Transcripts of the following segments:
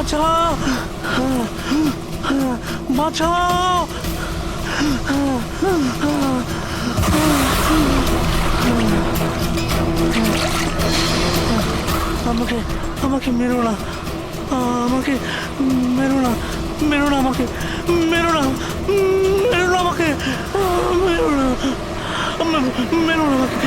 বাঁচাও, বাঁচাও। আমাকে আমাকে মেরো না, আমাকে মেরো না, মেরো না, আমাকে মেরো না, মেরো না, আমাকে মেরো না, মেরো না আমাকে।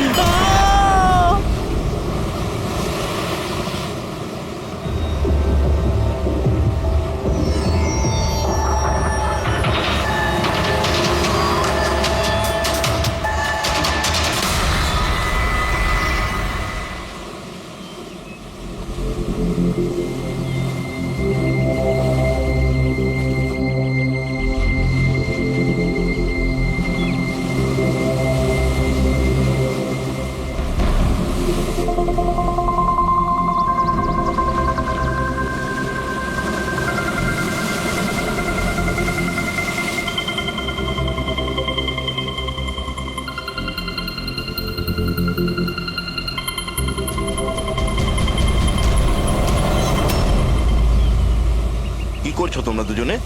কি করছো তোমরা দুজনে?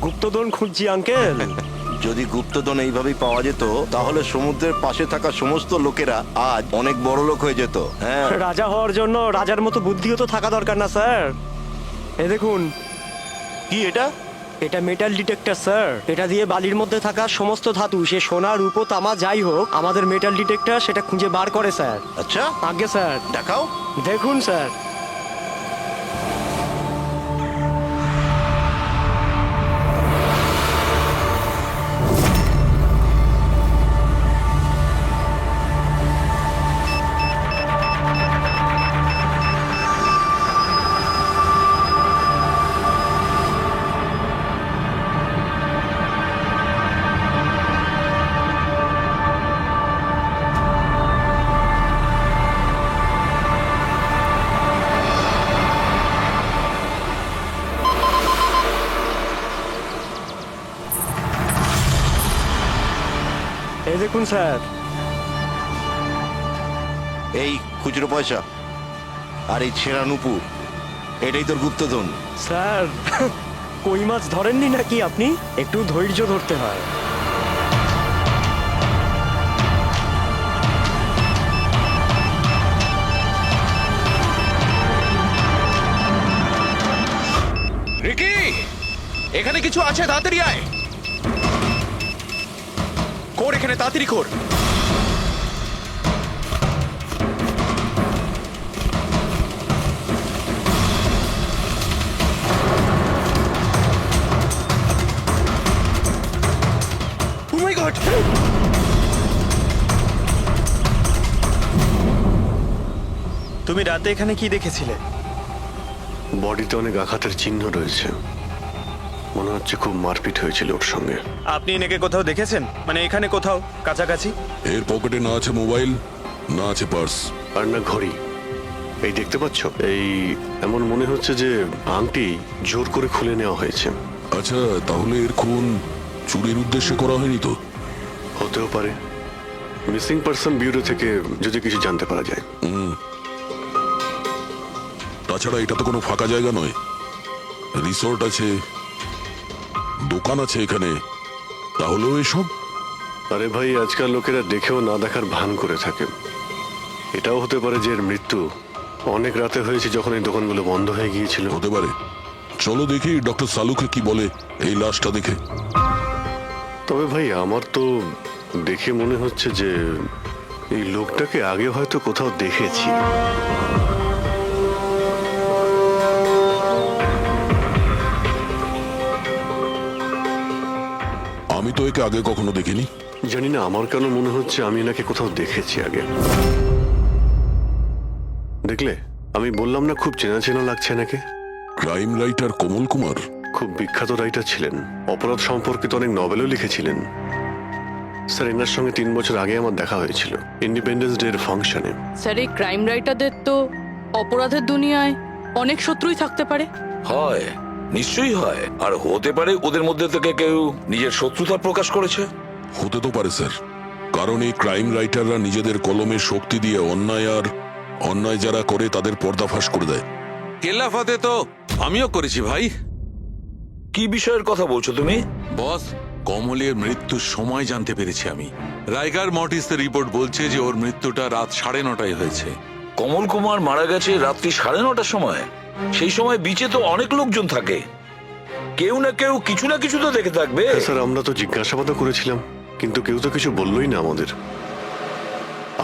গুপ্তধন খুঁজছি আঙ্কেল। যদি গুপ্তধন এইভাবেই পাওয়া যেত তাহলে সমুদ্রের পাশে থাকা সমস্ত লোকেরা আজ অনেক বড় লোক হয়ে যেত। হ্যাঁ, রাজা হওয়ার জন্য রাজার মতো বুদ্ধিও তো থাকা দরকার না স্যার? এ দেখুন, কি এটা? এটা মেটাল ডিটেক্টর স্যার। এটা দিয়ে বালির মধ্যে থাকা সমস্ত ধাতু, সে সোনা, রূপো, তামা যাই হোক, আমাদের মেটাল ডিটেক্টর সেটা খুঁজে বার করে স্যার। আচ্ছা, আগে স্যার দেখাও। দেখুন স্যার। এই দেখুন স্যার। এই খুচরো পয়সা আর এই ছেঁড়া নুপুর, এটাই তোর গুপ্তধন। স্যার, কই মাছ ধরেননি নাকি আপনি? একটু ধৈর্য ধরতে হয়। রিকি, এখানে কিছু আছে, তাড়াতাড়ি আয়। কর এখানে, তাড়াতাড়ি কর। Oh my God! তুমি রাতে এখানে কি দেখেছিলে? বডিতে অনেক আঘাতের চিহ্ন রয়েছে, মনে হচ্ছে খুব মারপিট হয়েছিল ওর সঙ্গে। আপনি এনাকে কোথাও দেখেছেন? মানে এখানে কোথাও কাছাকাছি? এর পকেটে না আছে মোবাইল, না আছে পার্স। আর না ঘড়ি। এই দেখতে পাচ্ছ, এই এমন মনে হচ্ছে যে আংটি জোর করে খুলে নেওয়া হয়েছে। আচ্ছা, তাহলে এর খুন চুরির উদ্দেশ্যে করা হয়নি তো? হতেও পারে। মিসিং পারসন ব্যুরো থেকে যদি কিছু জানতে পারা যায়। তাছাড়া এটা তো কোনো ফাঁকা জায়গা নয়, রিসোর্ট আছে, দোকান আছে এখানে। তাহলেও এসব? আরে ভাই, আজকাল লোকেরা দেখেও না দেখার ভান করে থাকে। এটাও হতে পারে যে এর মৃত্যু অনেক রাতে হয়েছে, যখন এই দোকানগুলো বন্ধ হয়ে গিয়েছিল। হতে পারে। চলো দেখি ডক্টর সালুকে কি বলে এই লাশটা দেখে। তবে ভাই, আমার তো দেখে মনে হচ্ছে যে এই লোকটাকে আগে হয়তো কোথাও দেখেছি। আমি তো একে আগে কখনো দেখিনি। জানি না, আমার কেন মনে হচ্ছে আমি এনাকে কোথাও দেখেছি আগে। দেখলে, আমি বললাম না খুব চেনা চেনা লাগছে এনাকে। ক্রাইম রাইটার কোমল কুমার খুব বিখ্যাত রাইটার ছিলেন, অপরাধ সম্পর্কিত অনেক নভেলও লিখেছিলেন। স্যার, এনার সঙ্গে 3 বছর আগে আমার দেখা হয়েছিল ইন্ডিপেন্ডেন্স ডে এর ফাংশনে। স্যার, এই ক্রাইম রাইটারদের তো অপরাধের দুনিয়ায় অনেক শত্রুই থাকতে পারে। হয়, নিশ্চয়ই হয়। আর হতে পারে ওদের মধ্যে থেকে কেউ নিজের শত্রুতা প্রকাশ করেছে। হতে তো পারে স্যার, কারণ এই ক্রাইম রাইটাররা নিজেদের কলমের শক্তি দিয়ে অন্যায় যারা করে তাদের পর্দাফাশ করে দেয়। কেল্লাফাতে তো আমিও করেছি ভাই। কি বিষয়ের কথা বলছো তুমি? বস, কমলের মৃত্যুর সময় জানতে পেরেছি আমি। রাইগার মর্টিসের রিপোর্ট বলছে যে ওর মৃত্যুটা রাত 9:30টায় হয়েছে। কমল কুমার মারা গেছে রাত্রি 9:30টার সময়। সেই সময় বিচে তো অনেক লোকজন থাকে, কেউ না কেউ কিছু না কিছু তো দেখে থাকবে। হ্যাঁ, স্যার আমরা তো জিজ্ঞাসাবাদও করেছিলাম, কিন্তু কেউ তো কিছু বললোই না আমাদের।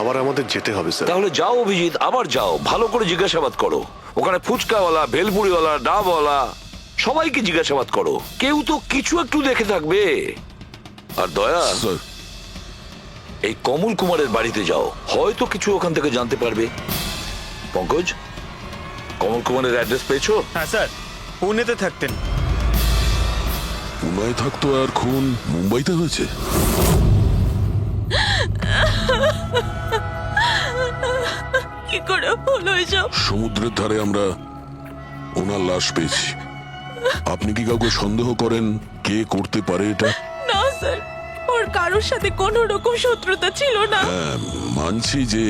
আবার আমাদের যেতে হবে স্যার। তাহলে যাও অভিজিৎ, আবার যাও, ভালো করে জিজ্ঞাসাবাদ করো। ওখানে ফুচকাওয়ালা, ভেলপুরিওয়ালা, ডাবওয়ালা সবাইকে জিজ্ঞাসাবাদ করো, কেউ তো কিছু একটু দেখে থাকবে। আর দয়া, স্যার, এই কমল কুমারের বাড়িতে যাও, হয়তো কিছু ওখান থেকে জানতে পারবে। পঙ্কজ, কমল কুমারের অ্যাড্রেস পেয়েছো? হ্যাঁ স্যার, পুনেতে থাকতেন। পুনায় থাকতো আর খুন মুম্বাইতে হয়েছে। কি করে হলো এসব? সমুদ্রের ধারে আমরা ওনার লাশ পেয়েছি। আপনি কি কাউকে সন্দেহ করেন কে করতে পারে এটা? না স্যার, ওর কারোর সাথে কোনো রকম শত্রুতা ছিল না। হ্যাঁ, মানছি যে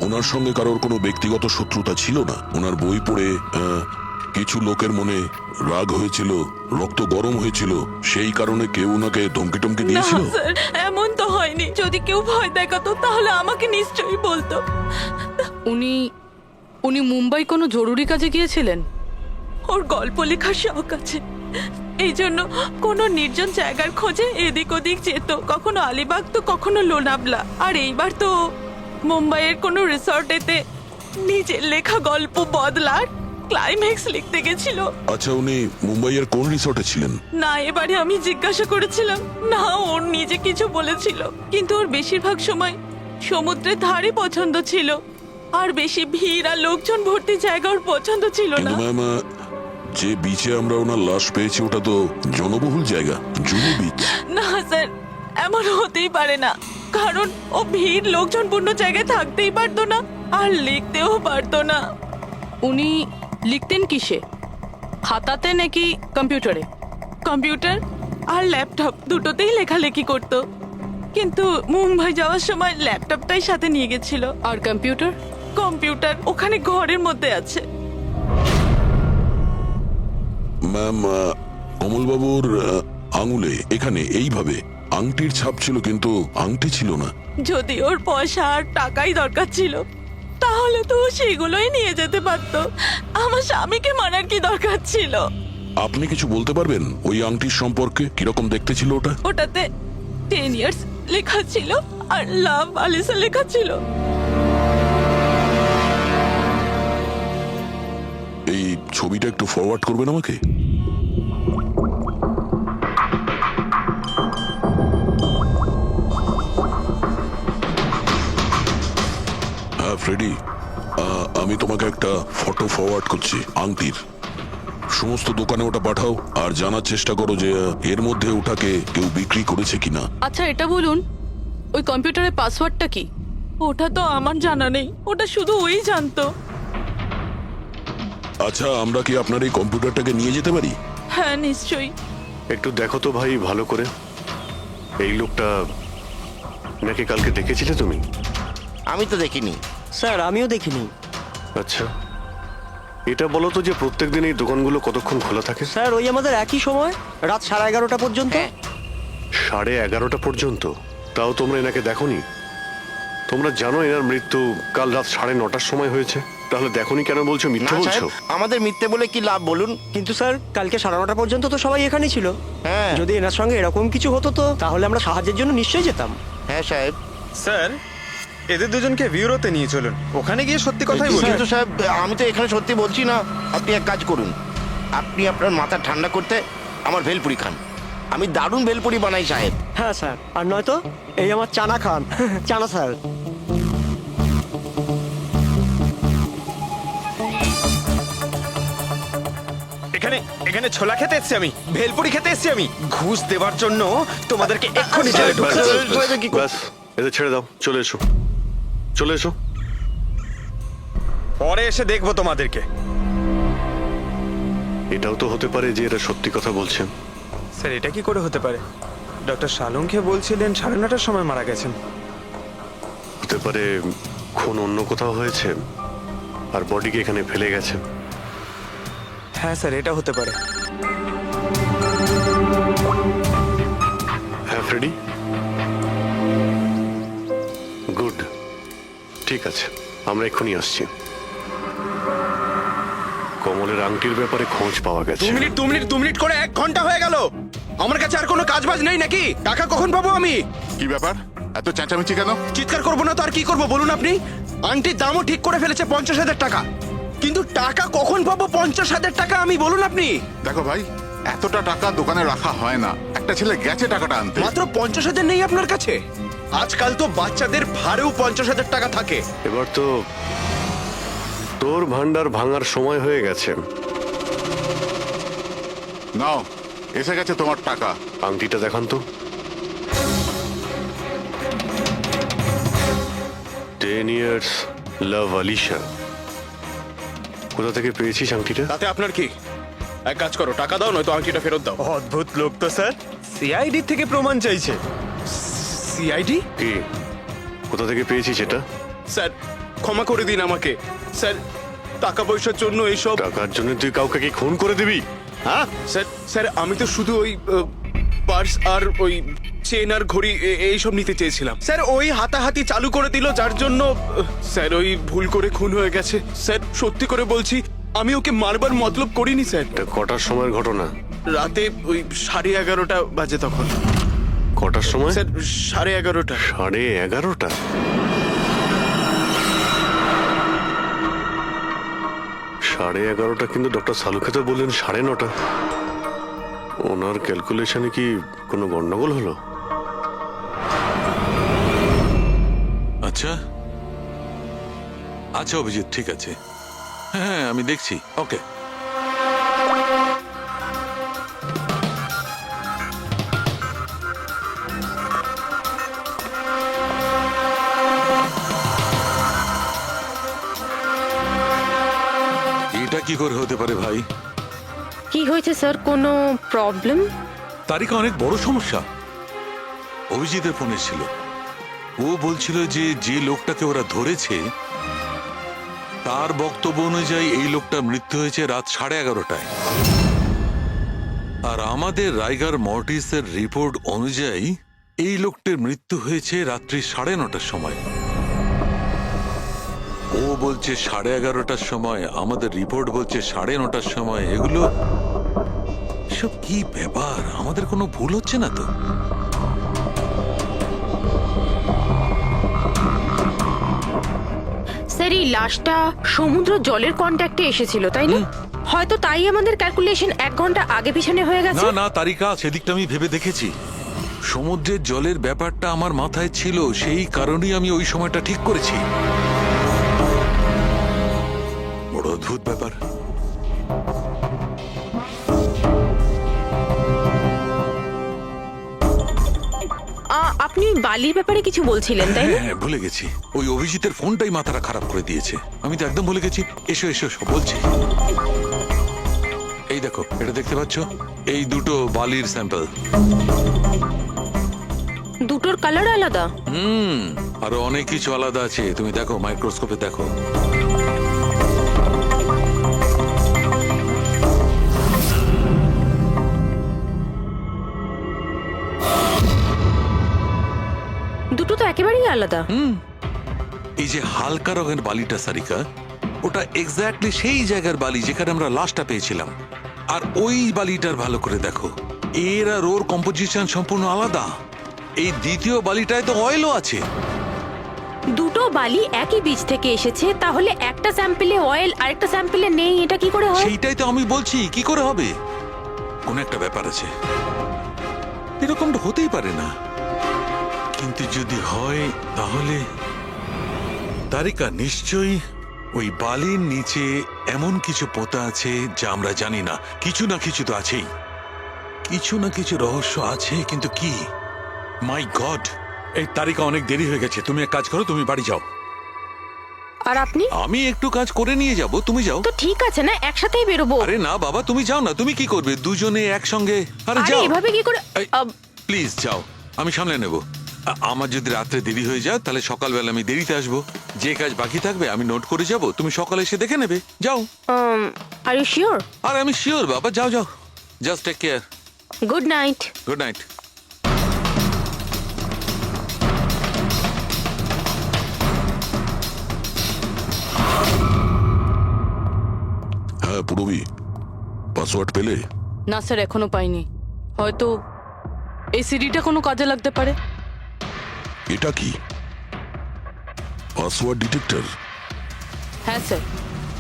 ওনার সঙ্গে কারোর কোনো ব্যক্তিগত শত্রুতা ছিল না। ওনার বই পড়ে কিছু লোকের মনে রাগ হয়েছিল, রক্ত গরম হয়েছিল, সেই কারণে কেউ ওনাকে ধমকি টমকি না দিয়েছিল। স্যার, এমন তো হয়নি। যদি কেউ ভয় দেখাতো তাহলে আমাকে নিশ্চয়ই বলতো। উনি উনি মুম্বাই কোনো জরুরি কাজে গিয়েছিলেন। ওর গল্প লেখার শখ আছে, এই জন্য কোনো নির্জন জায়গার খোঁজে এদিক ওদিক যেত, কখনো আলিবাগ তো কখনো লোনাবলা। আর এইবার তো মুম্বাইয়ের কোনো রিসর্টেতে নিজের লেখা গল্প বদলার ক্লাইম্যাক্স লিখতে গেছিল। আচ্ছা, উনি মুম্বাইয়ের কোন রিসর্টে ছিলেন? না, এবারে আমি জিজ্ঞাসা করেছিলাম না, ওর নিজে কিছু বলেছিল, কিন্তু ওর বেশিরভাগ সময় সমুদ্রের ধারে পছন্দ ছিল, আর বেশি ভিড় আর লোকজন ভর্তি জায়গা ওর পছন্দ ছিল না। কিন্তু ম্যাম, যে বিচে আমরা ওনার লাশ পেয়েছি ওটা তো জনবহুল জায়গা, জুহু বিচ। না স্যার, এমন হতেই পারে না, কারণ ও ভিড় লোকজনপূর্ণ জায়গায় থাকতেই পারতো না আর লিখতেও পারতো না। উনি লিখতেন কিসে, খাতাতে নাকি কম্পিউটারে? কম্পিউটার আর ল্যাপটপ দুটোতেই লেখালেখি করতো, কিন্তু মুম্বাই যাওয়ার সময় ল্যাপটপটাই সাথে নিয়ে গেছিল। আর কম্পিউটার? কম্পিউটার ওখানে ঘরের মধ্যে আছে। ম্যাম, কমলবাবুর আঙুলে এখানে এইভাবে আংটির ছাপ ছিল, কিন্তু আংটি ছিল না। যদি ওর পয়সা আর টাকাই দরকার ছিল তাহলে তো ও সেগুলোই নিয়ে যেতে পারতো। আমার স্বামীকে মারার কি দরকার ছিল? আপনি কিছু বলতে পারবেন ওই আংটির সম্পর্কে? কিরকম দেখতে ছিল ওটা? ওটাতে 10 ইয়ার্স লেখা ছিল আর লাভ আলিসা লেখা ছিল। এই ছবিটা একটু ফরওয়ার্ড করবেন আমাকে? হ্যাঁ ফ্রেডি, আমি তোমাকে একটা ফটো ফরওয়ার্ড করছি আংটির। সমস্ত দোকানে ওটা পাঠাও আর জানার চেষ্টা করো যে এর মধ্যে ওটাকে কেউ বিক্রি করেছে কিনা। আচ্ছা এটা বলুন, ওই কম্পিউটারের পাসওয়ার্ডটা কি? ওটা তো আমার জানা নেই, ওটা শুধু ওই জানতো। আচ্ছা, আমরা কি আপনার এই কম্পিউটারটাকে নিয়ে যেতে পারি? হ্যাঁ নিশ্চয়ই। একটু দেখো তো ভাই ভালো করে, এই লোকটা নাকি কালকে দেখেছিলে তুমি? আমি তো দেখিনি। স্যার, আমিও দেখিনি। আচ্ছা, এটা বলো তো যে প্রত্যেকদিন এই দোকানগুলো কতক্ষণ খোলা থাকে? স্যার, ওই আমাদের একই সময়, রাত 11:30 পর্যন্ত। 11:30 পর্যন্ত? তাও তোমরা এনাকে দেখোনি? তোমরা জানো এনার মৃত্যু কাল রাত 9:30টার সময় হয়েছে, তাহলে দেখোনি কেন বলছো? না মিথ্যে বলছো? সাহেব, আমাদের মিথ্যে বলে কি লাভ বলুন? কিন্তু স্যার, কালকে 9:30 পর্যন্ত তো সবাই এখানেই ছিল। হ্যাঁ। যদি এনার সঙ্গে এরকম কিছু হতো তো তাহলে আমরা সাহায্যের জন্য নিশ্চয়ই যেতাম। হ্যাঁ সাহেব। স্যার, এদের দুজনকে ব্যুরোতে নিয়ে চলুন, ওখানে গিয়ে সত্যি কথাই বলুন। কিন্তু সাহেব, আমি তো এখানে সত্যি বলছি না। আপনি এক কাজ করুন, আপনি আপনার মাথা ঠান্ডা করতে আমার ভেলপুরি খান। আমি দারুণ ভেলপুরি বানাই সাহেব। হ্যাঁ স্যার, আর নয়তো এই আমার চানা খান। চানা স্যার। এখানে এখানে ছোলা খেতে এসেছি আমি, ভেলপুরি খেতে এসেছি আমি। ঘুষ দেওয়ার জন্য তোমাদেরকে এক্ষুনি জেলে ব্যাস, ঢুকাতে হবে। ব্যাস, এদের ছেড়ে দাও, চলে এসো, চলে এসো। পরে এসে দেখবো তোমাদেরকে। এটাও তো হতে পারে যে এরা সত্যি কথা বলছেন। স্যার, এটা কি করে হতে পারে? ডক্টর সালুঙ্কে বলছিলেন 9:30টার সময় মারা গেছেন। হতে পারে খুন অন্য কোথাও হয়েছে আর বডিকে এখানে ফেলে গেছে। হ্যাঁ স্যার, এটা হতে পারে। হ্যাঁ ফ্রেডি, গুড, ঠিক আছে, আমরা এক্ষুনি আসছি। কমলের আংটির ব্যাপারে খোঁজ পাওয়া গেছে। 2 মিনিট করে 1 ঘন্টা হয়ে গেল। আমার কাছে আর কোনো কাজ বাজ নেই নাকি? টাকা কখন পাবো আমি? কি ব্যাপার, এত চেঁচামেচি কেন? চিৎকার করবো না তো আর কি করবো বলুন আপনি? আংটির দামও ঠিক করে ফেলেছে 50,000 টাকা, কিন্তু টাকা কখন পাবো 50,000 টাকা আমি বলুন আপনি? দেখো ভাই, এতটা টাকা দোকানে রাখা হয় না। একটা ছেলে গেছে টাকাটা আনতে। মাত্র 50,000 নেই আপনার কাছে? আজকাল তো বাচ্চাদের ভাড়েও 50,000 টাকা থাকে। এবার তো তোর ভান্ডার ভাঙার সময় হয়ে গেছে। নাও, এসে গেছে তোমার টাকা। আংটিটা দেখান তো। 10 years লাভ আলিশা। কোথা থেকে পেয়েছিস আংটিটা? তাতে আপনার কি? এক কাজ করো, টাকা দাও, নয়তো আংটিটা ফেরত দাও। অদ্ভুত লোক তো স্যার, সিআইডি থেকে প্রমাণ চাইছে। সিআইডি? কি, কোথা থেকে পেয়েছিস এটা? স্যার ক্ষমা করে দিন আমাকে। স্যার টাকা পয়সার জন্য এইসব। টাকার জন্য তুই কাউকে কি খুন করে দিবি? হ্যাঁ স্যার স্যার আমি তো শুধু ওই পার্স আর ওই চেন আর ঘড়ি এইসব নিতে চেয়েছিলাম। স্যার ওই হাতাহাতি চালু করে দিল, যার জন্য স্যার ওই ভুল করে খুন হয়ে গেছে। স্যার সত্যি করে বলছি, আমি ওকে মারবার মতলব করিনি স্যার। এটা কটার সময়ের ঘটনা? রাতে ওই 11:30 বাজে তখন। কটার সময়? স্যার 11:30। 11:30? সাড়ে 11:30 কিন্তু ডক্টর সালুকে তো বললেন 9:30। ওনার ক্যালকুলেশনে কি কোনো গন্ডগোল হলো? আচ্ছা আচ্ছা অভিজিৎ, ঠিক আছে, হ্যাঁ আমি দেখছি। ওকে, এটা কি করে হতে পারে ভাই? কি হয়েছে স্যার, কোনো প্রবলেম? তারিখে অনেক বড় সমস্যা। অভিজিতের ফোনে ছিল, ও বলছিল যে যে লোকটাকে ওরা ধরেছে তার বক্তব্য অনুযায়ী এই লোকটা মৃত্যু হয়েছে রাত 11:30টায়, আর আমাদের রাইগার মর্টিসের রিপোর্ট অনুযায়ী এই লোকটির মৃত্যু হয়েছে রাত্রি 9:30টার সময়। ও বলছে 11:30টার সময়, আমাদের রিপোর্ট বলছে 9:30টার সময়। এগুলো সব কি ব্যাপার? আমাদের কোনো ভুল হচ্ছে না তো? স্যার এই লাশটা সমুদ্র জলের কন্ট্যাক্টে এসেছিল, তাই না? হয়তো তাই আমাদের ক্যালকুলেশন 1 ঘন্টা আগে পিছনে হয়ে গেছে। না না তারিকা, সেদিকটা আমি ভেবে দেখেছি। সমুদ্রের জলের ব্যাপারটা আমার মাথায় ছিল, সেই কারণেই আমি ওই সময়টা ঠিক করেছি। বড় অদ্ভুত ব্যাপার। আপনি বালির ব্যাপারে কিছু বলছিলেন, তাই না? হ্যাঁ ভুলে গেছি, ওই অভিজিতের ফোনটাই মাথাটা খারাপ করে দিয়েছে। আমি তো একদম ভুলে গেছি। এসো এসো, সব বলছি। এই দেখো, এটা দেখতে পাচ্ছ? এই দুটো বালির স্যাম্পল। দুটোর কালার আলাদা? আরো অনেক কিছু আলাদা আছে, তুমি দেখো, মাইক্রোস্কোপে দেখো। দুটো তো একেবারেই আলাদা। এই যে হালকা রঙের বালিটা সারিকা, ওটা এক্স্যাক্টলি সেই জায়গার বালি যেখানে আমরা লাশটা পেয়েছিলাম। আর ওই বালিটার ভালো করে দেখো, এর আর ওর কম্পোজিশন সম্পূর্ণ আলাদা। এই দ্বিতীয় বালিটায় তো অয়েলও আছে। দুটো বালি একই বীজ থেকে এসেছে, তাহলে একটা স্যাম্পলে অয়েল আর একটা স্যাম্পলে নেই, এটা কি করে হয়? সেইটাই তো আমি বলছি, কি করে হবে? কোন একটা ব্যাপার আছে, এরকমটা হতেই পারে না। কিন্তু যদি হয় তাহলে তারিকা নিশ্চয়ই ওই বালির নিচে এমন কিছু পোতা আছে যা আমরা জানি না। কিছু না কিছু তো আছেই, কিছু না কিছু রহস্য আছে, কিন্তু কি? মাই গড, এই তারিকা অনেক দেরি হয়ে গেছে। তুমি এক কাজ করো, তুমি বাড়ি যাও। আর আপনি? আমি একটু কাজ করে নিয়ে যাব, তুমি যাও। তো ঠিক আছে না, একসাথেই বেরোবো। আরে না বাবা, তুমি যাও না। তুমি কি করবে দুজনে একসঙ্গে? আরে আরে যাও। এভাবে কি করে? প্লিজ যাও, আমি সামলে নেব। আমার যদি রাত্রে দেরি হয়ে যায় তাহলে সকালবেলা আমি দেরিতে আসবো। যে কাজ বাকি থাকবে আমি নোট করে যাব, তুমি সকালে এসে দেখে নেবে। যাও। Are you sure? আর আমি শিওর বাবা, যাও যাও, just take care. Good night. Good night. হ্যাঁ পুরবি, পাসওয়ার্ড পেলে? না স্যার, এখনো পাইনি। হয়তো এই সিডিটা কোনো কাজে লাগতে পারে। এটা কি পাসওয়ার্ড ডিটেক্টর? হ্যাঁ স্যার,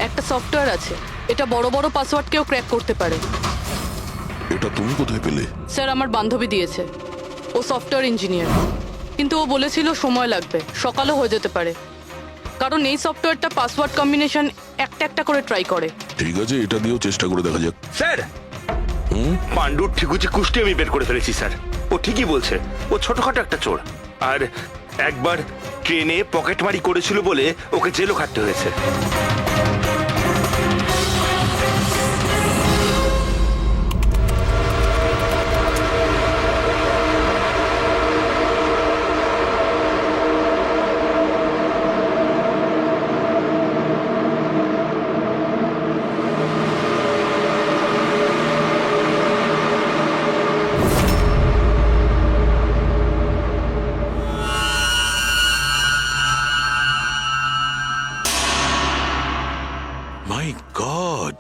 একটা সফটওয়্যার আছে, এটা বড় বড় পাসওয়ার্ডকেও ক্র্যাক করতে পারে। এটা তুমি কোথায় পেলে? স্যার, আমার বান্ধবী দিয়েছে। ও সফটওয়্যার ইঞ্জিনিয়ার, কিন্তু ও বলেছিল সময় লাগবে, সকালও হয়ে যেতে পারে, কারণ এই সফটওয়্যারটা পাসওয়ার্ড কম্বিনেশন একটা একটা করে ট্রাই করে। ঠিক আছে, এটা দিয়েও চেষ্টা করে দেখা যাক। স্যার, পাণ্ডুর ঠিকুচি কুষ্টি আমি বের করে ফেলেছি স্যার। ও ঠিকই বলছে, ও ছোটখাটো একটা চোর। আর একবার ট্রেনে পকেটমারি করেছিল বলে ওকে জেলও খাটতে হয়েছে। মাই গড,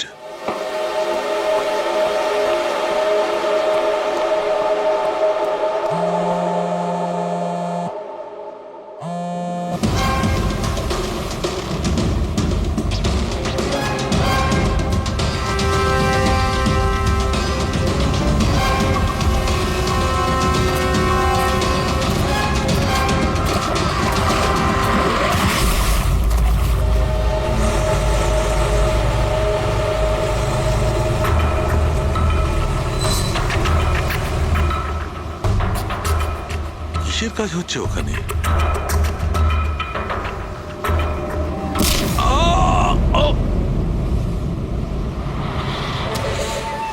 কিসের কাজ হচ্ছে ওখানে?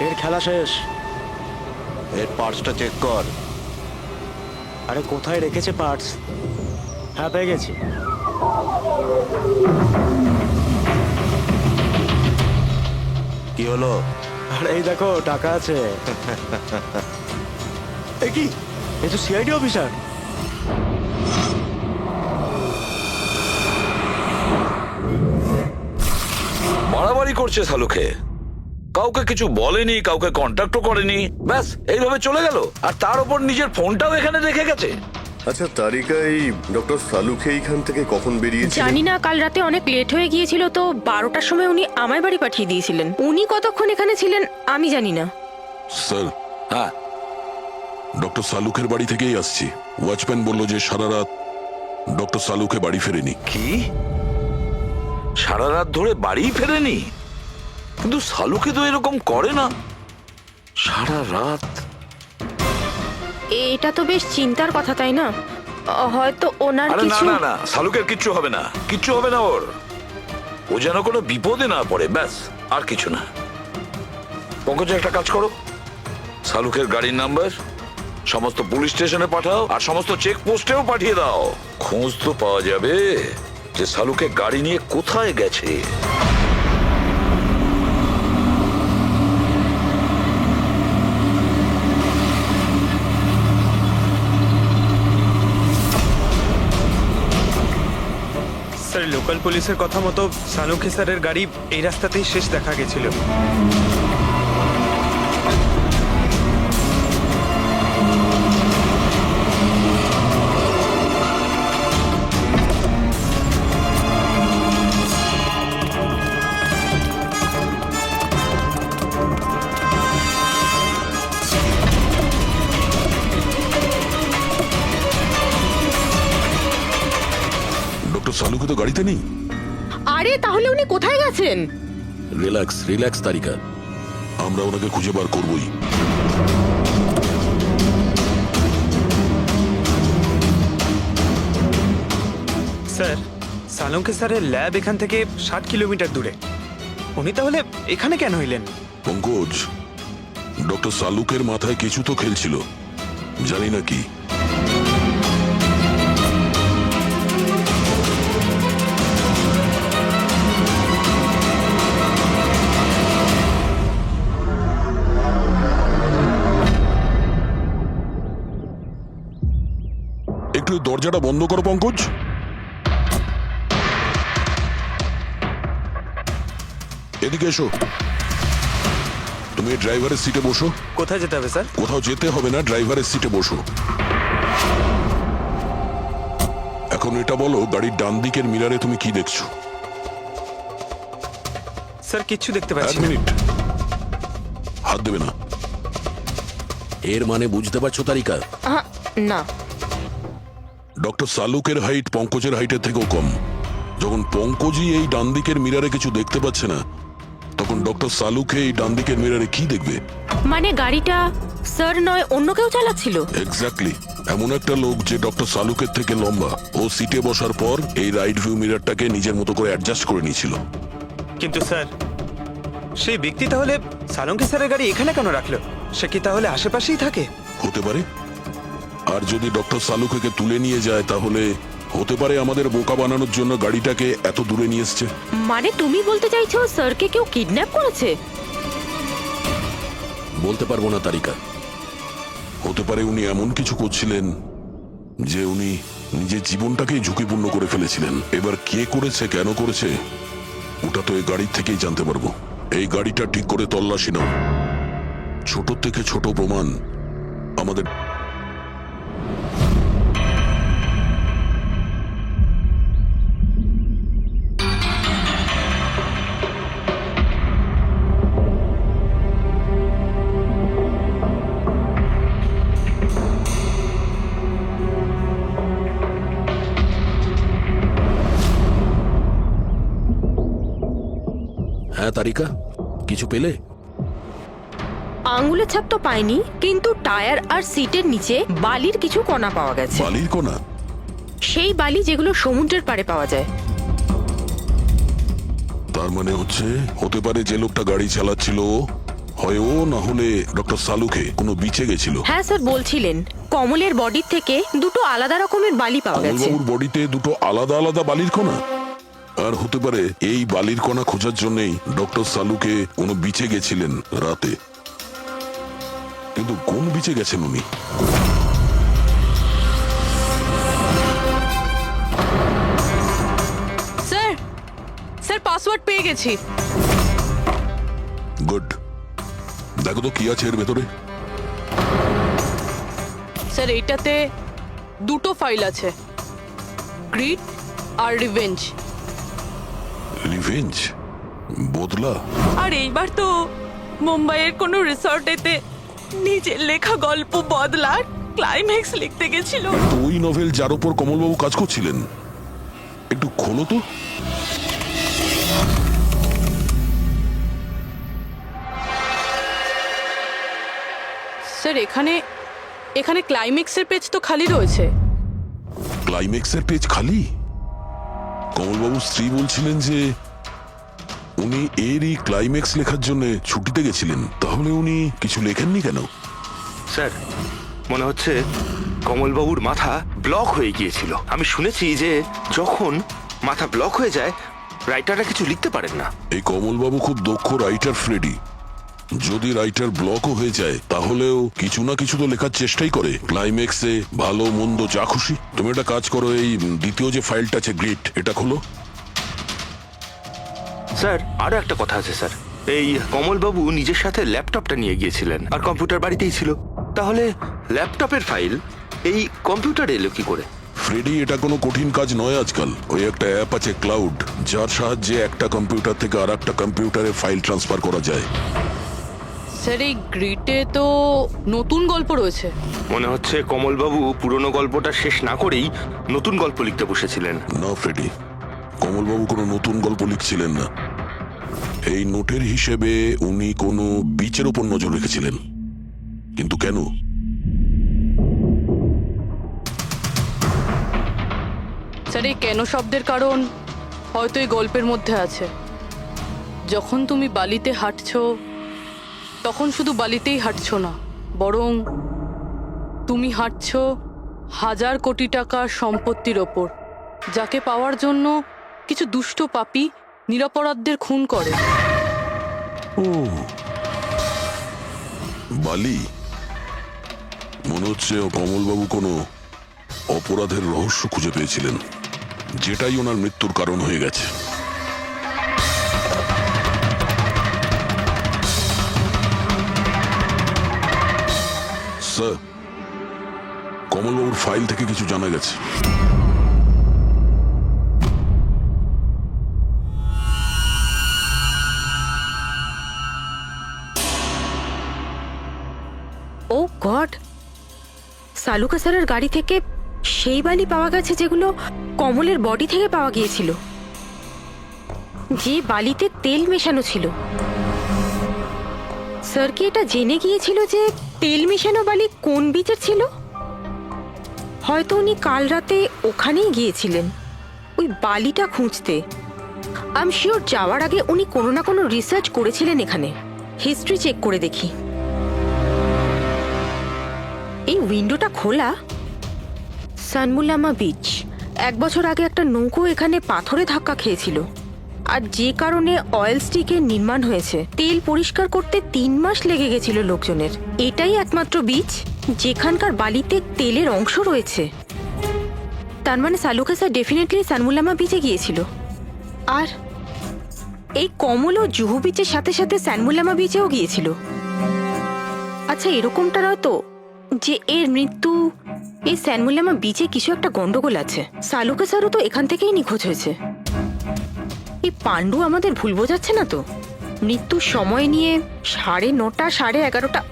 এর খেলা শেষ। এর পার্সটা চেক কর। আরে কোথায় রেখেছে পার্টস? হ্যাঁ, পেয়ে গেছি। কি হলো? আরে এই দেখো, টাকা আছে। এ কি, এ তো সিআইডি অফিসার। বাড়াবাড়ি করছে শালুকে, কাউকে কিছু বলেনি, কাউকে কন্ট্যাক্টও করেনি, ব্যাস এইভাবে চলে গেল। আর তার উপর নিজের ফোনটাও এখানে রেখে গেছে। আচ্ছা তারিকা, এই ডক্টর সালুকে এইখান থেকে কখন বেরিয়েছে? জানি না, কাল রাতে অনেক লেট হয়ে গিয়েছিল তো 12টার সময় উনি আমায় বাড়ি পাঠিয়ে দিয়েছিলেন। উনি কতক্ষণ এখানে ছিলেন আমি জানি না। স্যার, হ্যাঁ, ডক্টর সালুকের বাড়ি থেকেই আসছি। ওয়াচম্যান বলল যে সারা রাত ডক্টর সালুকে বাড়ি ফেরেনি। কি সারা রাত ধরে বাড়ি ফেরেনি? কিন্তু শালুকে তো এরকম করে না, সারা রাত। এটা তো বেশ চিন্তার কথা, তাই না? হয়তো ওনার আরে না কিছু। না না, শালুকের কিচ্ছু হবে না, কিচ্ছু হবে না ওর। ও যেন কোনো বিপদে না পড়ে, ব্যাস, আর কিছু না। পঙ্কজ, একটা কাজ করো, শালুকের গাড়ির নাম্বার সমস্ত পুলিশ স্টেশনে পাঠাও, আর সমস্ত চেক পোস্টেও পাঠিয়ে দাও। খোঁজ তো পাওয়া যাবে যে শালুকে গাড়ি নিয়ে কোথায় গেছে। স্যার, লোকাল পুলিশের কথা মতো সালুকে স্যারের গাড়ি এই রাস্তাতেই শেষ দেখা গেছিল। ডক্টর সালুকে তো গাড়িতে নেই। আরে তাহলে উনি কোথায় গেছেন? রিল্যাক্স রিল্যাক্স তারিকা, আমরা ওনাকে খুঁজে বার করবই। স্যার, সালুকে স্যারের ল্যাব এখান থেকে 60 কিলোমিটার দূরে। উনি তাহলে এখানে কেন এলেন? পঙ্কজ, ডক্টর সালুকের মাথায় কিছু তো খেলছিল, জানি না কি। একটু এই দরজাটা বন্ধ করো পঙ্কজ। এদিকে এসো। তুমি ড্রাইভারের সিটে বসো। কোথায় যেতে হবে স্যার? কোথাও যেতে হবে না, ড্রাইভারের সিটে বসো। এখন এটা বলো, গাড়ির ডান দিকের মিরারে তুমি কি দেখছো? স্যার কিচ্ছু দেখতে এক পাচ্ছি না। মিনিট, হাত দেবে না। এর মানে বুঝতে পারছো তারিকা? না। ডক্টর সালুকের হাইট পঙ্কজের হাইটের থেকেও কম। যখন পঙ্কজই এই ডান দিকের মিরারে কিছু দেখতে পাচ্ছে না, তখন ডক্টর সালুকে এই ডান দিকের মিরারে কি দেখবে? মানে গাড়িটা স্যার নয়, অন্য কেউ চালাচ্ছিল। এক্স্যাক্টলি, এমন একটা লোক যে ডক্টর সালুকের থেকে লম্বা। ও সিটে বসার পর এই রাইট ভিউ মিরারটাকে নিজের মতো করে অ্যাডজাস্ট করে নিয়েছিল। কিন্তু স্যার, সেই ব্যক্তি তাহলে সালঙ্কি স্যারের গাড়ি এখানে কেন রাখলো? সে কি তাহলে আশেপাশেই থাকে? হতে পারে। আর যদি ডক্টর সালুকে তুলে নিয়ে যায়, তাহলে হতে পারে আমাদের বোকা বানানোর জন্য গাড়িটাকে এত দূরে নিয়ে এসছে। মানে তুমি বলতে চাইছো স্যারকে কেউ কিডন্যাপ করেছে? বলতে পারবো না তারিকা। হতে পারে উনি এমন কিছু করছিলেন যে উনি নিজের জীবনটাকেই ঝুঁকিপূর্ণ করে ফেলেছিলেন। এবার কে করেছে, কেন করেছে, ওটা তো এই গাড়ির থেকেই জানতে পারবো। এই গাড়িটা ঠিক করে তল্লাশি নাও। ছোট থেকে ছোট প্রমাণ আমাদের। হ্যাঁ তারিকা, কিছু পেলে? আঙ্গুলের ছাপ তো পাইনি, কিন্তু টায়ার আর সিটের নিচে বালির কিছু কণা পাওয়া গেছে। বালির কণা? সেই বালি যেগুলো সমুদ্রের পাড়ে পাওয়া যায়। তার মানে হচ্ছে, হতে পারে যে লোকটা গাড়ি চালাচ্ছিল হয় ও, না হলে ডক্টর সালুকে কোনো বিচে গেছিল। হ্যাঁ স্যার, বলছিলেন কমলের বডির থেকে দুটো আলাদা রকমের বালি পাওয়া গেছে। কমলবাবুর বডিতে দুটো আলাদা আলাদা বালির কণা। আর হতে পারে এই বালির কণা খোঁজার জন্যই ডক্টর সালুকে কোনো বিচে গেছিলেন রাতে। কিন্তু কোন বিচে গেছেন উনি? স্যার, স্যার পাসওয়ার্ড পেয়ে গেছি। গুড। দেখো তো কি আছে এর ভেতরে। স্যার এইটাতে দুটো ফাইল আছে, গ্রিড আর রিভেঞ্জ। রিভেঞ্জ? বদলা? আর এইবার তো মুম্বাইয়ের কোনো রিসর্টেতে নিজের লেখা গল্প বদলার ক্লাইম্যাক্স লিখতে গেছিল। তো ওই নভেল যার উপর কমলবাবু কাজ করছিলেন, একটু খোলো তো। স্যার এখানে এখানে ক্লাইম্যাক্সের পেজ তো খালি রয়েছে। ক্লাইম্যাক্সের পেজ খালি? কমলবাবুর স্ত্রী বলছিলেন যে উনি এরই ক্লাইম্যাক্স লেখার জন্য ছুটিতে গেছিলেন। তাহলে উনি কিছু লেখেননি কেন? স্যার, মনে হচ্ছে কমলবাবুর মাথা ব্লক হয়ে গিয়েছিল। আমি শুনেছি যে যখন মাথা ব্লক হয়ে যায়, রাইটাররা কিছু লিখতে পারেন না। এই কমলবাবু খুব দক্ষ রাইটার ফ্রেডি। যদি রাইটার ব্লকও হয়ে যায়, তাহলেও কিছু না কিছু তো লেখার চেষ্টাই করে। ক্লাইম্যাক্সে ভালো মন্দ যা খুশি। তুমি একটা কাজ করো, এই দ্বিতীয় যে ফাইলটা আছে গ্রিড, এটা খোলো। স্যার, আরো একটা কথা আছে স্যার। এই কমলবাবু নিজের সাথে ল্যাপটপটা নিয়ে গিয়েছিলেন, আর কম্পিউটার বাড়িতেই ছিল। তাহলে ল্যাপটপের ফাইল এই কম্পিউটারে এলো কি করে? ফ্রেডি, এটা কোনো কঠিন কাজ নয় আজকাল। ওই একটা অ্যাপ আছে ক্লাউড, যার সাহায্যে একটা কম্পিউটার থেকে আর একটা কম্পিউটারে ফাইল ট্রান্সফার করা যায়। স্যার এই গ্রিডে তো নতুন গল্প রয়েছে। মনে হচ্ছে কমলবাবু পুরনো গল্পটা শেষ না করেই নতুন গল্প লিখতে বসেছিলেন। না ফ্রেডি, কমলবাবু কোনো নতুন গল্প লিখছিলেন না। এই নোটের হিসেবে উনি কোনো বিচের উপর নজর রেখেছিলেন। কিন্তু কেন? স্যার এই কেন শব্দের কারণ হয়তো এই গল্পের মধ্যে আছে। যখন তুমি বালিতে হাঁটছো, তখন শুধু বালিতেই হাঁটছো না, বরং তুমি হাঁটছো হাজার কোটি টাকার সম্পত্তির ওপর, যাকে পাওয়ার জন্য কিছু দুষ্ট পাপী নিরপরাধদের খুন করে। ও, বালি। মনে হচ্ছে কমলবাবু কোনো অপরাধের রহস্য খুঁজে পেয়েছিলেন, যেটাই ওনার মৃত্যুর কারণ হয়ে গেছে। স্যার, কমলবাবুর ফাইল থেকে কিছু জানা গেছে। ও গড, সালুকা স্যারের গাড়ি থেকে সেই বালি পাওয়া গেছে যেগুলো কমলের বডি থেকে পাওয়া গিয়েছিল, যে বালিতে তেল মেশানো ছিল। স্যার কি এটা জেনে গিয়েছিল যে তেল মেশানো বালি কোন বিচের ছিল? হয়তো উনি কাল রাতে ওখানেই গিয়েছিলেন ওই বালিটা খুঁজতে। আই এম শিওর যাওয়ার আগে উনি কোনো না কোনো রিসার্চ করেছিলেন এখানে। হিস্ট্রি চেক করে দেখি। এই উইন্ডোটা খোলা। সানমুলামা বিচ, 1 বছর আগে একটা নৌকো এখানে পাথরে ধাক্কা খেয়েছিল, আর যে কারণে অয়েল স্টিকের নির্মাণ হয়েছে। তেল পরিষ্কার করতে 3 মাস লেগে গেছিল লোকজনের। এটাই একমাত্র বিচ যেখানকার বালিতে তেলের অংশ রয়েছে। তার মানে সালুকা স্যার ডেফিনেটলি সানমুলামা বিচে গিয়েছিল। আর এই কমল ও জুহু বিচের সাথে সাথে সানমুলামা বিচেও গিয়েছিল। আচ্ছা, এরকমটা নয় তো যে এর মৃত্যু এই সানমুলামা বিচে কিছু একটা গন্ডগোল আছে? সালুকা স্যারও তো এখান থেকেই নিখোঁজ হয়েছে। এই পাণ্ডু আমাদের ভুল বোঝাচ্ছে না তো? মৃত্যুর সময় নিয়ে 9:30 11:30।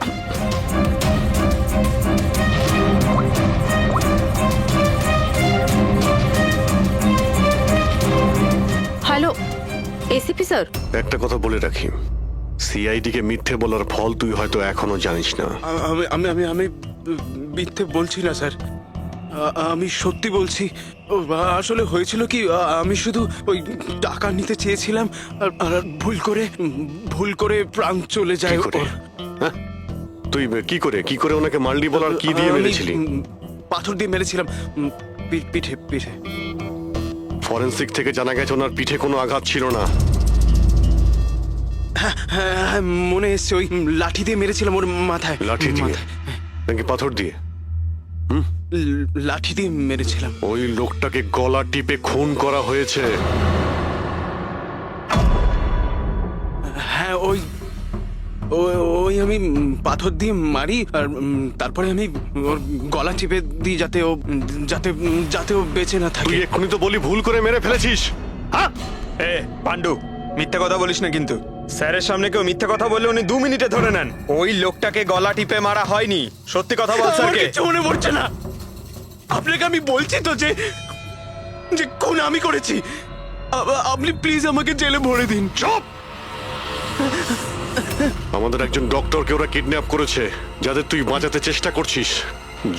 হ্যালো এসিপি স্যার, একটা কথা বলে রাখি, সিআইডি কে মিথ্যে বলার ফল তুই হয়তো এখনো জানিস না। আমি আমি আমি মিথ্যে বলছি না স্যার, আমি সত্যি বলছি। আসলে হয়েছিল কি, আমি শুধু ওই টাকা নিতে চেয়েছিলাম আর ভুল করে প্রাণ চলে যায় ওর। হ্যাঁ? তুই কি করে ওনাকে মারলি বলার কি দিয়ে মেরেছিলি? পাথর দিয়ে মেরেছিলাম, পিঠে পিঠে। ফরেনসিক থেকে জানা গেছে ওনার পিঠে কোনো আঘাত ছিল না। হ্যাঁ, মনে এসছে, ওই লাঠি দিয়ে মেরেছিলাম ওর মাথায়। লাঠি দিয়ে নাকি পাথর দিয়ে? লাঠি দিয়ে মেরেছিলাম। ওই লোকটাকে গলা টিপে খুন করা হয়েছে। হ্যাঁ, ওই আমি পাথর দিয়ে মারি, আর তারপরে আমি ওর গলা টিপে দিই যাতে ও বেঁচে না থাকে। তুই এক্ষুনি তো বলি ভুল করে মেরে ফেলেছিস। হ্যাঁ, এ পাণ্ডু, মিথ্যে কথা বলিস না কিন্তু। স্যারের সামনে কেউ মিথ্যে কথা বললে উনি 2 মিনিটে ধরে নেন। ওই লোকটাকে গলা টিপে মারা হয়নি। সত্যি কথা বল স্যারকে। কিছু মনে পড়ছে না। আপনাকে আমি বলছি তো যে খুন আমি করেছি। আপনি প্লিজ আমাকে জেলে ভরে দিন। চুপ! আমাদের একজন ডক্টরকে ওরা কিডন্যাপ করেছে, যাদের তুই বাঁচাতে চেষ্টা করছিস।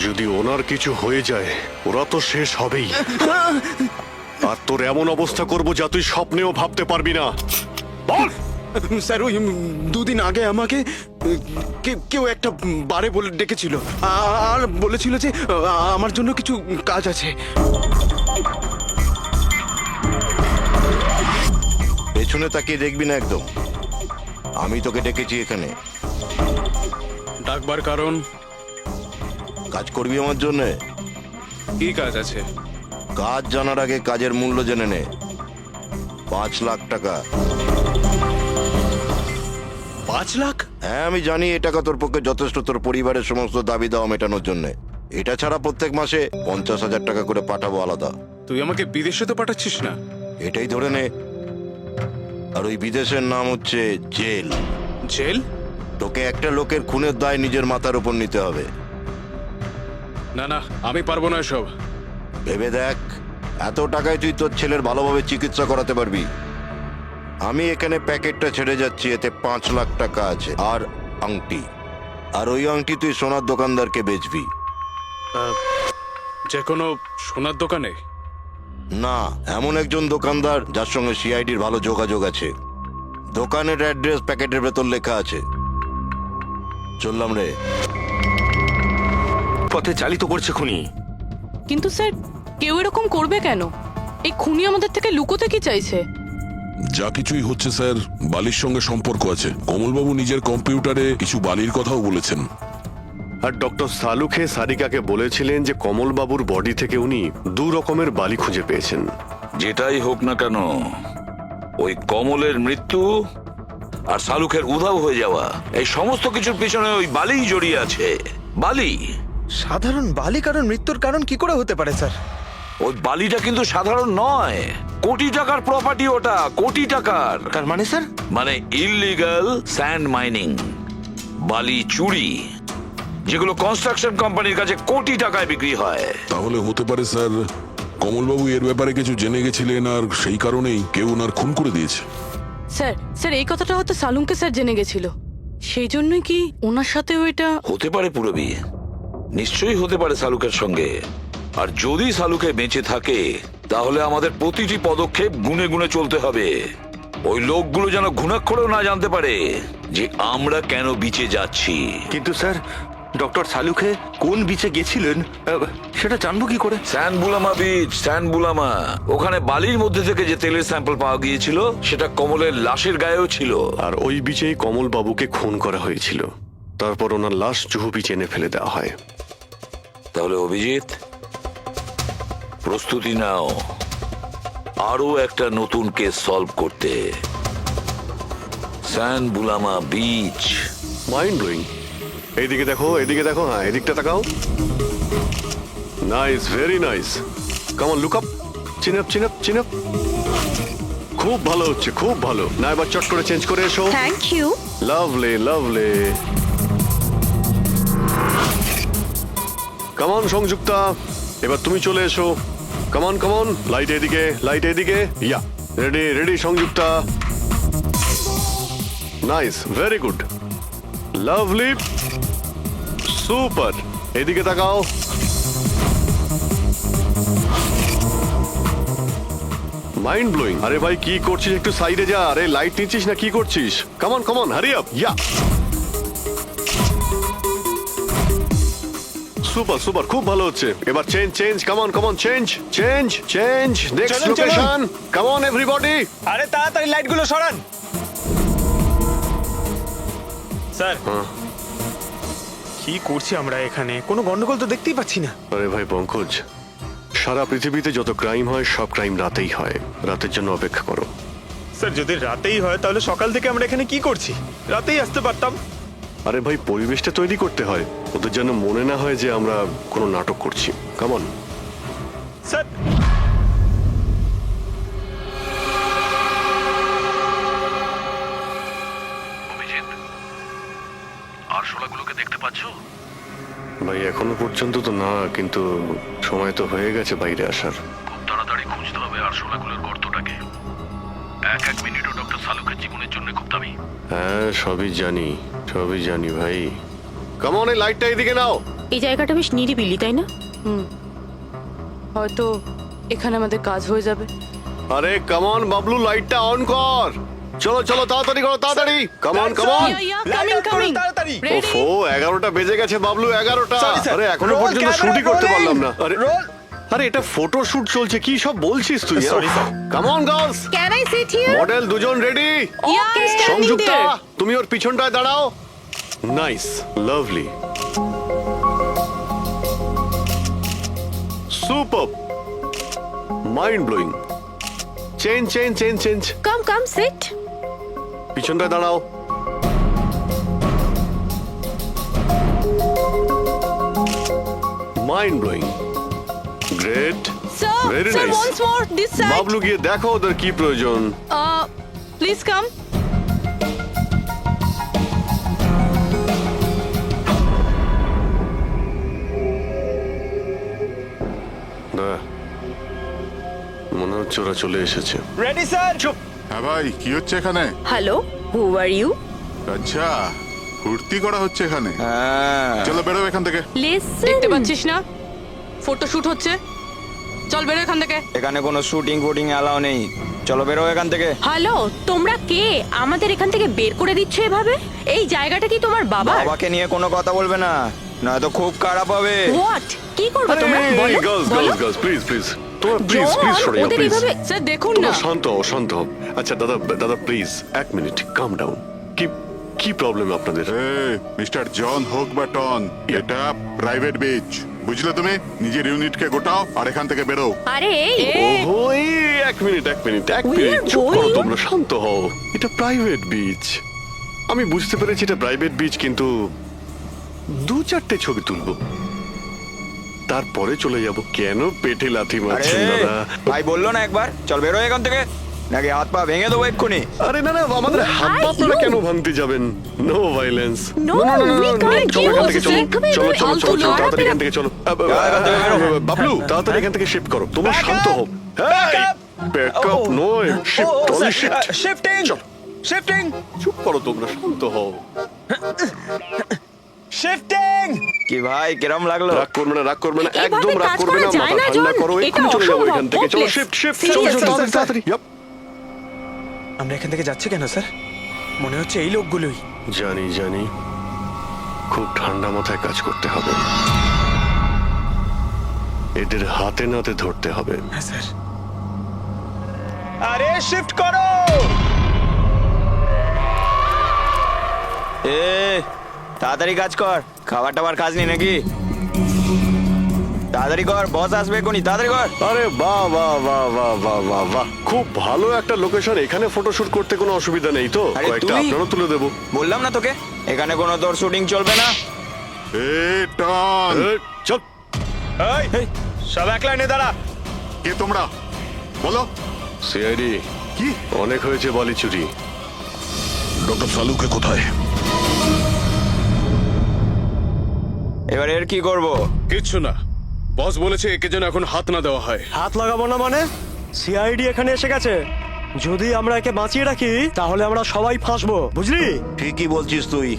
যদি ওনার কিছু হয়ে যায় ওরা তো শেষ হবেই। আর তোর এমন অবস্থা করব যা তুই স্বপ্নেও ভাবতে পারবি না। বল স্যার, ওই 2 দিন আগে আমাকে কেউ একটা বারে বলে ডেকেছিল আর বলেছিল যে আমার জন্য কিছু কাজ আছে। পেছনে তাকিয়ে দেখবি না একদম। আমি তোকে ডেকেছি এখানে। ডাকবার কারণ? কাজ করবি আমার জন্যে। কি কাজ আছে? কাজ জানার আগে কাজের মূল্য জেনে নে। 5 লাখ টাকা। 5 লাখ? হ্যাঁ, আমি জানি এই টাকা তোর পক্ষে যথেষ্ট তোর পরিবারের সমস্ত দাবি দাওয়া মেটানোর জন্য। এটা ছাড়া প্রত্যেক মাসে 50,000 টাকা করে পাঠাবো আলাদা। তুই আমাকে বিদেশে তো পাঠাচ্ছিস না? এটাই ধরে নে। আর ওই বিদেশের নাম হচ্ছে জেল। জেল? তোকে একটা লোকের খুনের দায় নিজের মাথার উপর নিতে হবে। না, আমি পারবো না এসব। ভেবে দেখ, এত টাকায় তুই তোর ছেলের ভালোভাবে চিকিৎসা করাতে পারবি। আমি এখানে প্যাকেটটা ছেড়ে যাচ্ছি, এতে 5 লাখ টাকা আছে আর আংটি। আর ওই আংটি তুই সোনার দোকানদারকে বেচবি। যে কোনো সোনার দোকানে? না, এমন একজন দোকানদার যার সঙ্গে সিআইডির ভালো যোগাযোগ আছে। দোকানের অ্যাড্রেস প্যাকেটের ভেতর লেখা আছে। চললাম রে। পথে চালিত করছে খুনি। কিন্তু স্যার, কেউ এরকম করবে কেন? এই খুনি আমাদের থেকে লুকোতে কি চাইছে? যা কিছুই হচ্ছে স্যার, বালির সঙ্গে সম্পর্ক আছে। কমলবাবু নিজের কম্পিউটারে কিছু বালির কথাও বলেছেন। আর ডক্টর সালুখে সারিকাকে বলেছিলেন যে কমলবাবুর বডি থেকে উনি 2 রকমের বালি খুঁজে পেয়েছেন। যেটাই হোক না কেন, ওই কমলের মৃত্যু আর শালুকের উধাও হয়ে যাওয়া, এই সমস্ত কিছুর পিছনে ওই বালিই জড়িয়ে আছে। বালি। সাধারণ বালি কারণ মৃত্যুর কারণ কি করে হতে পারে স্যার? ওই বালিটা কিন্তু সাধারণ নয়, কোটি টাকার প্রপার্টি ওটা, কোটি টাকার। তার মানে স্যার? মানে ইললিগাল স্যান্ড মাইনিং, বালি চুরি, যেগুলো কনস্ট্রাকশন কোম্পানির কাছে কোটি টাকায় বিক্রি হয়। তাহলে হতে পারে স্যার কমলবাবু এর ব্যাপারে কিছু জেনে গেছিলেন আর সেই কারণেই কেউ ওনার খুন করে দিয়েছে। স্যার এই কথাটা হয়তো সালুমকে স্যার জেনে গেছিল, সেই জন্যই কি ওনার সাথেও এটা হতে পারে পুরবী, নিশ্চয়ই হতে পারে শালুকের সঙ্গে। আর যদি শালুকে বেঁচে থাকে তাহলে আমাদের প্রতিটি পদক্ষেপ গুনে গুনে চলতে হবে। ওই লোকগুলো যেন ঘুণাক্ষরেও না জানতে পারে যে আমরা কেন বিচে যাচ্ছি। কিন্তু স্যার, ডক্টর সালুখে কোন বিচে গেছিলেন সেটা জানবো কি করে? স্যান বুলামা বিচ, স্যান বুলামা। ওখানে বালির মধ্যে থেকে যে তেলের স্যাম্পল পাওয়া গিয়েছিল সেটা কমলের লাশের গায়েও ছিল। আর ওই বিচেই কমলবাবুকে খুন করা হয়েছিল। তারপর ওনার লাশ জুহু বিচে এনে ফেলে দেওয়া হয়। তাহলে অভিজিৎ, প্রস্তুতি নাও আরো একটা নতুন কেস সলভ করতে। স্যান বুলামা বিচ। Mind blowing. এইদিকে দেখো, এদিকে দেখো, হ্যাঁ এদিকটা তাকাও। Nice, very nice. Come on, look up, chin up, chin up, chin up. খুব ভালো হচ্ছে, খুব ভালো। না এবার চট করে চেঞ্জ করে এসো। Thank you. Lovely, lovely. Come on Sanjukta, এবার তুমি চলে এসো। Come on, come on. Light এদিকে, লাইট এদিকে। Yeah, ready, ready Sanjukta. Nice, very good, lovely, super. এদিকে তাকাও। Mind blowing. আরে ভাই কি করছিস, একটু সাইডে যা। আরে লাইট নিচ্ছিস না কি করছিস? Come on come on, hurry up. Yeah, super super, খুব ভালো হচ্ছে। এবার change change, come on come on, change change change. Next চলুন, চলুন। Location, come on everybody. আরে তাড়াতাড়ি লাইটগুলো সরান। স্যার, কি করছি আমরা এখানে? কোনো গন্ডগোল তো দেখতেই পাচ্ছি না। আরে ভাই পঙ্কজ, সারা পৃথিবীতে যত ক্রাইম হয় সব ক্রাইম রাতেই হয়। রাতের জন্য অপেক্ষা করো। স্যার, যদি রাতেই হয় তাহলে সকাল থেকে আমরা এখানে কি করছি? রাতেই আসতে পারতাম। আরে ভাই পরিবেশটা তৈরি করতে হয়, ওদের যেন মনে না হয় যে আমরা কোনো নাটক করছি। কামন। স্যার, আরশোলাগুলোকে দেখতে পাচ্ছো? ভাই এখনো পর্যন্ত তো না, কিন্তু সময় তো হয়ে গেছে বাইরে আসার। খুব তাড়াতাড়ি খুঁজতে হবে আরশোলাগুলোর গর্তটাকে। এক এক মিনিটও ডক্টর সালুকের জীবনের জন্য খুব দামি। হ্যাঁ সবই জানি, সবই জানি ভাই। কামন, এই লাইটটা এদিকে নাও। এই জায়গাটা বেশ নিরিবিলি, তাই না? হয়তো এখানে আমাদের কাজ হয়ে যাবে। আরে কামন বাবলু, লাইটটা অন কর। চলো চলো, তাড়াতাড়ি করো, তাড়াতাড়ি। Come on come on. তাড়াতাড়ি। ওফো, 11টা বেজে গেছে বাবলু, 11টা। Sorry, sir. আরে এখনো Roll পর্যন্ত camera শুটই করতে rolling. পারলাম না। আরে Roll. আরে এটা ফটো শুট চলছে, কি সব বলছিস তুই? Sorry, sir. Come on girls, can I sit here? Model দুজন রেডি। ওকে, সংযুক্তা, তুমি ওর পিছনটায় দাঁড়াও। Nice, lovely, super, mind blowing. Change change change change. Come come sit. পিছনটায় দাঁড়াও। Mind blowing, great, very sir, nice. once more this side. Bablu গিয়ে দেখো ওদের কি প্রয়োজন। Please come. না, মনে হচ্ছে ওরা চলে এসেছে। Ready sir. চুপ। হ্যাঁ ভাই, কি হচ্ছে এখানে? Hello, who are you? আচ্ছা, ফুর্তি করা হচ্ছে এখানে। চলো বেরো এখান থেকে। লিসেন। দেখতে পাচ্ছিস না ফটো শুট হচ্ছে? চল বেরো এখান থেকে। এখানে কোনো শুটিং ফুটিং অ্যালাউ নেই। চলো বেরো এখান থেকে। হ্যালো, তোমরা কে? আমাদের এখান থেকে বের করে দিচ্ছ এভাবে? এই জায়গাটা কি তোমার বাবার? বাবাকে নিয়ে কোনো কথা বলবে না, নয়তো খুব খারাপ হবে। হোয়াট? কি করবে তোমরা? বলো, গার্লস বলো। গার্লস গার্লস, প্লিজ প্লিজ, তোমরা প্লিজ প্লিজ সরে যাও, ওদের প্লিজ। এইভাবে স্যার দেখুন না। তোমরা শান্ত হও, শান্ত হও। আচ্ছা দাদা, দাদা প্লিজ এক মিনিট, কাম ডাউন। কি কি প্রবলেম আপনাদের? মিস্টার জন হোক বা টন, এটা প্রাইভেট বিচ, বুঝলে তুমি? নিজের ইউনিটকে গোটাও আর এখান থেকে বেরো। আরে ওহো, এই এক মিনিট চুপ করো তোমরা, শান্ত হও। এটা প্রাইভেট বিচ, আমি বুঝতে পেরেছি এটা প্রাইভেট বিচ, কিন্তু 2-4টে ছবি তুলবো, তারপরে চলে যাব। কেন পেটে লাথি মারছেন দাদা? ভাই বললো না একবার চল বেরো এখান থেকে, নাকি হাত পা ভেঙে দেবো এক্ষুনি। আরে না আমাদের হাত পা আপনারা কেন ভাঙতে যাবেন? No violence. No, we can't চলো এখান থেকে, do চলো this. চলো চলো চলো Alto, তাড়াতাড়ি এখান থেকে চলো। বাবলু তাড়াতাড়ি এখান থেকে শিফট করো, তোমরা শান্ত হও। ব্যাকআপ নয়, shift, only shift. Shifting shifting চুপ করো তোমরা, শান্ত হও। শিফটিং। কি ভাই কিরম লাগলো? রাগ করবে না এভাবে একদম রাগ কাজ করবে করা না, যায় মাথা না, ঠান্ডা জন। করো, এটা এক্ষুনি চলে যাবো অসম্ভব, এখান থেকে। চলো hopeless. শিফট শিফট, Seriously, চলো তাড়াতাড়ি তাড়াতাড়ি। Yup. আমরা এখান থেকে যাচ্ছি কেন স্যার? মনে হচ্ছে এই লোকগুলোই। জানি খুব ঠান্ডা মাথায় কাজ করতে হবে, এদের হাতে নাতে ধরতে হবে। হ্যাঁ স্যার। আরে শিফট করো। তাড়াতাড়ি কাজ কর, খাবার টাবার কাজ নেই নাকি? তাড়াতাড়ি কর, বস আসবে কোনি, তাড়াতাড়ি কর। আরে বাহ বাহ বাহ বাহ বাহ বাহ বাহ, খুব ভালো একটা লোকেশন, এখানে ফটোশুট করতে কোনো অসুবিধা নেই তো? আরে কয়েকটা তুই- আপনারও তুলে দেবো। বললাম না তোকে এখানে কোনো তোর শুটিং চলবে না। টন, চল। এই, সব এক লাইনে দাঁড়া। কে তোমরা? বলো। সিআইডি কি? অনেক হয়েছে বালি চুরি। ডক্টর সালুকে কোথায়? এবার এর কি করব? কিচ্ছু না, বস বলেছে একে যেন এখন হাত না দেওয়া হয়। হাত লাগাবো না মানে? সিআইডি এখানে এসে গেছে, যদি আমরা একে বাঁচিয়ে রাখি তাহলে আমরা সবাই ফাঁসবো, বুঝলি? ঠিকই বলছিস তুই,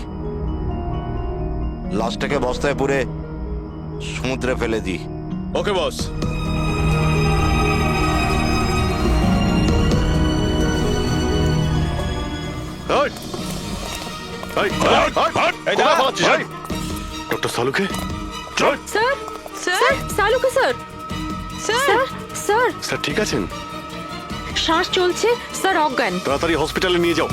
লাশটাকে বস্তায় পুরে সমুদ্রে ফেলে দি। Okay boss. ডক্টর সালুকে? স্যার স্যার সালুকে স্যার, স্যার স্যার স্যার ঠিক আছেন? শ্বাস চলছে স্যার, অজ্ঞান। তাড়াতাড়ি হসপিটালে নিয়ে যাও।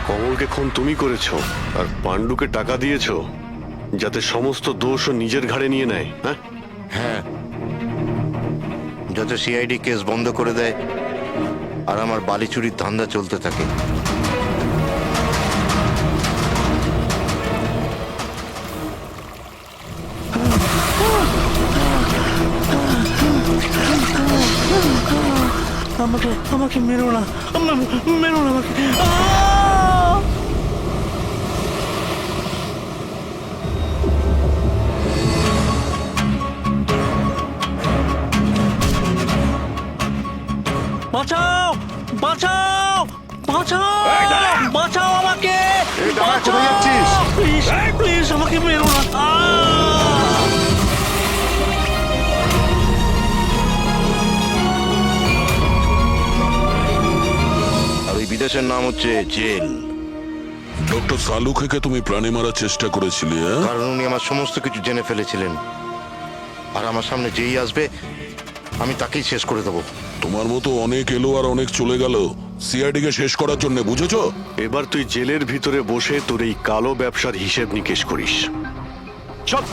কমলকে খুন তুমি করেছো আর পাণ্ডুকে টাকা দিয়েছো যাতে সমস্ত দোষও নিজের ঘাড়ে নিয়ে নেয়। হ্যাঁ হ্যাঁ, যাতে সিআইডি কেস বন্ধ করে দেয় আর আমার বালি চুরির ধান্দা চলতে থাকে। আমাকে মেরো না, মেরো না আমাকে। বাঁচাও বাঁচাও বাঁচাও বাঁচাও আমাকে, এই দাঁড়া, কোথায় যাচ্ছিস? প্লিজ প্লিজ আমাকে মেরো না। আর ওই বিদেশের নাম হচ্ছে জেল। ডক্টর সালুকে তুমি প্রাণে মারার চেষ্টা করেছিলে, হ্যাঁ? কারণ উনি আমার সমস্ত কিছু জেনে ফেলেছিলেন, আর আমার সামনে যেই আসবে আমি তাকেই শেষ করে দেবো। তোমার মতো অনেক এলো আর অনেক চলে গেল সিআইডি কে শেষ করার জন্য, বুঝেছো? এবার তুই জেলের ভিতরে বসে তোর এই কালো ব্যবসার হিসেব নিকেশ করিস। চল।